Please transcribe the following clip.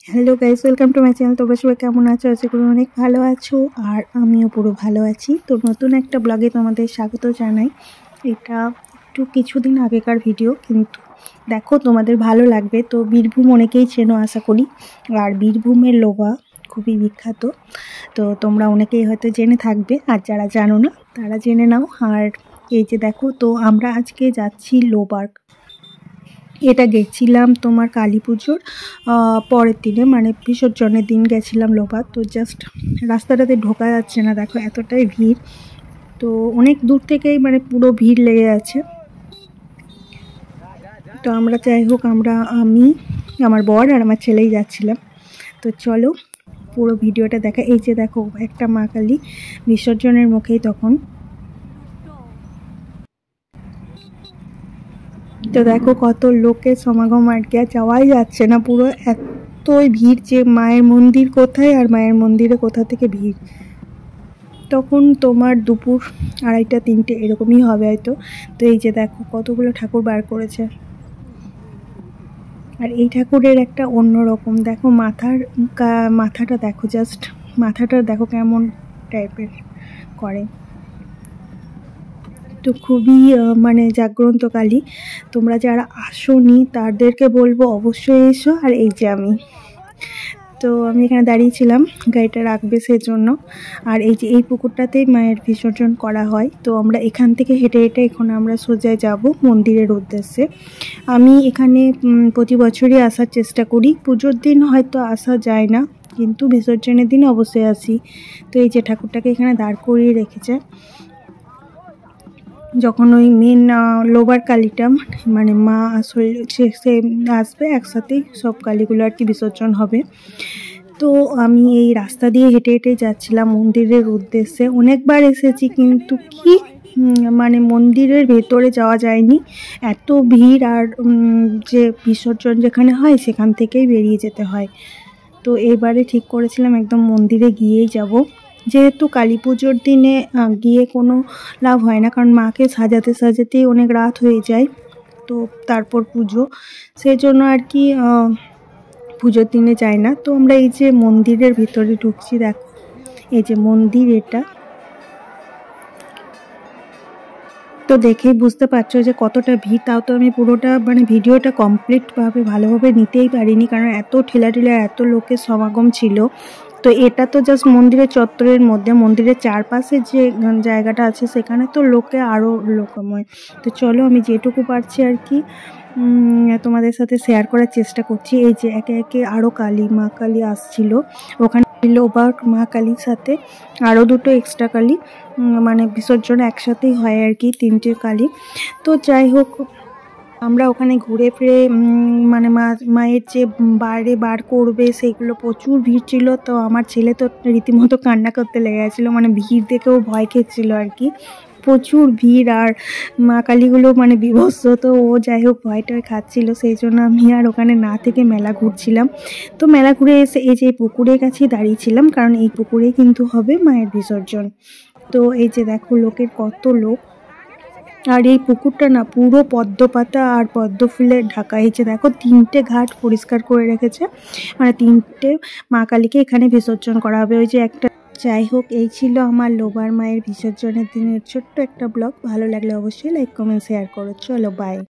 Hello guys, welcome to my channel. তোমরা সবাই কেমন আছো? আশা করি অনেক ভালো আছো, আর আমিও পুরো ভালো আছি। তো নতুন একটা ব্লগে তোমাদের স্বাগত জানাই। এটা একটু কিছুদিন আগেকার ভিডিও, কিন্তু দেখো তোমাদের ভালো লাগবে। তো বীরভূম অনেকেই চেনো আশা করি, আর বীরভূমের লোবা খুবই বিখ্যাত। তো তোমরা অনেকেই হয়তো জেনে থাকবে, আর যারা জানো না তারা জেনে নাও। আর এই যে দেখো, তো আমরা আজকে যাচ্ছি লোবার। এটা গেছিলাম তোমার কালী পুজোর পরের দিনে, মানে বিসর্জনের দিন গেছিলাম লোবা। তো জাস্ট রাস্তাটাতে ঢোকা যাচ্ছে না, দেখো এতটাই ভিড়। তো অনেক দূর থেকেই মানে পুরো ভিড় লেগে আছে। তো আমরা যাই হোক, আমি আমার বর আর আমার ছেলেই যাচ্ছিলাম। তো চলো পুরো ভিডিওটা দেখা। এই যে দেখো, একটা মা কালী বিসর্জনের মুখেই তখন। তো দেখো কত লোকের সমাগম, আর কি যাওয়াই যাচ্ছে না, পুরো এতই ভিড় যে মায়ের মন্দির কোথায় আর মায়ের মন্দিরে কোথা থেকে ভিড়। তখন তোমার দুপুর 2:30-3টে এরকমই হবে হয়তো। তো এই যে দেখো কতগুলো ঠাকুর বার করেছে, আর এই ঠাকুরের একটা অন্যরকম দেখো মাথাটা দেখো, জাস্ট মাথাটা দেখো কেমন টাইপের করে। তো খুবই মানে জাগ্রন্তকালী। তোমরা যারা আসোনি তাদেরকে বলবো অবশ্যই এসো। আর এই যে তো আমি এখানে দাঁড়িয়েছিলাম, গাড়িটা রাখবে সেজন্য। আর এই যে এই পুকুরটাতেই মায়ের বিসর্জন করা হয়। তো আমরা এখান থেকে হেঁটে হেঁটে এখন আমরা সোজা যাব মন্দিরের উদ্দেশ্যে। আমি এখানে প্রতি বছরই আসার চেষ্টা করি। পুজোর দিন হয়তো আসা যায় না, কিন্তু বিসর্জনের দিন অবশ্যই আসি। তো এই যে ঠাকুরটাকে এখানে দাঁড় করিয়ে রেখেছে। যখন ওই মেন লোবার কালীটা মানে মা আসলে সে আসবে, একসাথেই সব কালীগুলো আর কি বিসর্জন হবে। তো আমি এই রাস্তা দিয়ে হেঁটে হেঁটে যাচ্ছিলাম মন্দিরের উদ্দেশ্যে। অনেকবার এসেছি, কিন্তু কি মানে মন্দিরের ভেতরে যাওয়া যায়নি, এত ভিড়। আর যে বিসর্জন যেখানে হয় সেখান থেকেই বেরিয়ে যেতে হয়। তো এবারে ঠিক করেছিলাম একদম মন্দিরে গিয়েই যাব, যেহেতু কালী পুজোর দিনে গিয়ে কোনো লাভ হয় না, কারণ মাকে সাজাতে সাজাতেই অনেক রাত হয়ে যায়। তো তারপর পুজো, সেই জন্য আর কি পুজোর দিনে যাই না। তো আমরা এই যে মন্দিরের ভিতরে ঢুকছি, দেখো এই যে মন্দির এটা। তো দেখেই বুঝতে পারছো যে কতটা ভিড়। তাও তো আমি পুরোটা মানে ভিডিওটা কমপ্লিটভাবে ভালোভাবে নিতেই পারিনি, কারণ এত ঠেলা এত লোকের সমাগম ছিল। তো এটা তো জাস্ট মন্দিরের চত্বরের মধ্যে, মন্দিরের চারপাশে যে জায়গাটা আছে সেখানে তো লোকে আরও লোকময়। তো চলো আমি যেটুকু পারছি আর কি তোমাদের সাথে শেয়ার করার চেষ্টা করছি। এই যে একে একে আরও মা কালী আসছিল ওখানে। লোবার মা কালীর সাথে আরও দুটো এক্সট্রা কালী মানে বিসর্জন একসাথেই হয় আর কি, 3টে কালী। তো যাই হোক, আমরা ওখানে ঘুরে ফিরে মানে মায়ের যে বাইরে বার করবে সেইগুলো প্রচুর ভিড় ছিল। তো আমার ছেলে তো রীতিমতো কান্না করতে লেগে গেছিলো, মানে ভিড় দেখেও ভয় খেয়েছিল আর কি, প্রচুর ভিড়। আর মা কালীগুলো মানে বিভৎস। তো ও যাই হোক ভয়টা খাচ্ছিল, সেই জন্য আমি আর ওখানে না থেকে মেলা ঘুরছিলাম। তো মেলা ঘুরে এসে এই যে পুকুরের কাছেই দাঁড়িয়েছিলাম, কারণ এই পুকুরেই কিন্তু হবে মায়ের বিসর্জন। তো এই যে দেখো লোকের কত লোক। আর এই পুকুরটা না পুরো পদ্ম পাতা আর পদ্ম ফুলে ঢাকা। এই যে দেখো 3টে ঘাট পরিষ্কার করে রেখেছে, মানে 3টে মা কালীকে এখানে বিসর্জন করা হবে। ওই যে একটা। যাই হোক, এই ছিল আমার লোবার মায়ের বিসর্জনের দিনের ছোট্ট একটা ব্লগ। ভালো লাগলে অবশ্যই লাইক কমেন্ট শেয়ার করো। চলো বাই।